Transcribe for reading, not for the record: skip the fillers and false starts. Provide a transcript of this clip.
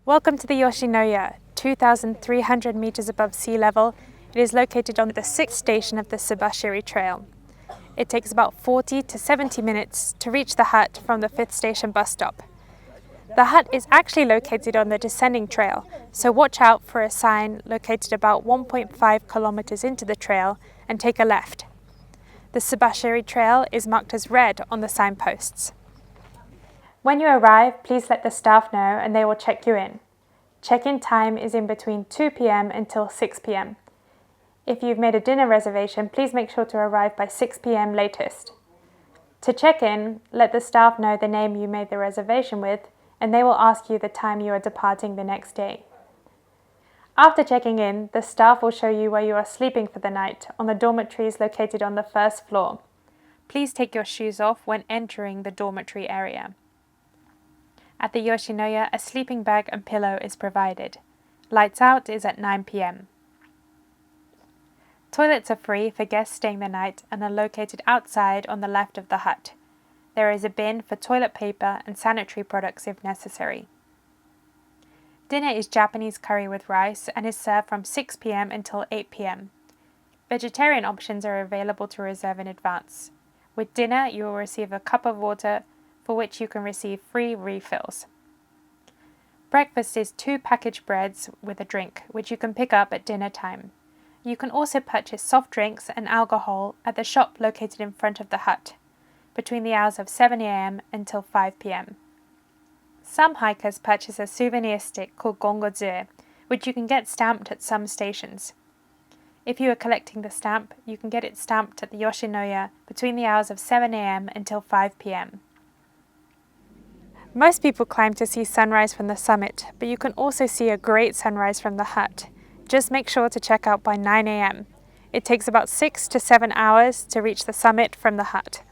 Welcome to the Yoshinoya, 2,300 meters above sea level. It is located on the 6th station of the Subashiri trail. It takes about 40 to 70 minutes to reach the hut from the 5th station bus stop. The hut is actually located on the descending trail, so watch out for a sign located about 1.5 kilometers into the trail and take a left. The Subashiri trail is marked as red on the signposts. When you arrive, please let the staff know and they will check you in. Check-in time is in between 2 p.m. until 6 p.m. If you've made a dinner reservation, please make sure to arrive by 6 p.m. latest. To check in, let the staff know the name you made the reservation with and they will ask you the time you are departing the next day. After checking in, the staff will show you where you are sleeping for the night on the dormitories located on the first floor. Please take your shoes off when entering the dormitory area. At the Yoshinoya, a sleeping bag and pillow is provided. Lights out is at 9 p.m. Toilets are free for guests staying the night and are located outside on the left of the hut. There is a bin for toilet paper and sanitary products if necessary. Dinner is Japanese curry with rice and is served from 6 p.m. until 8 p.m. Vegetarian options are available to reserve in advance. With dinner, you will receive a cup of water for which you can receive free refills. Breakfast is 2 packaged breads with a drink, which you can pick up at dinner time. You can also purchase soft drinks and alcohol at the shop located in front of the hut, between the hours of 7 a.m. until 5 p.m. Some hikers purchase a souvenir stick called gongozu, which you can get stamped at some stations. If you are collecting the stamp, you can get it stamped at the Yoshinoya between the hours of 7 a.m. until 5 p.m. Most people climb to see sunrise from the summit, but you can also see a great sunrise from the hut. Just make sure to check out by 9 a.m. It takes about 6 to 7 hours to reach the summit from the hut.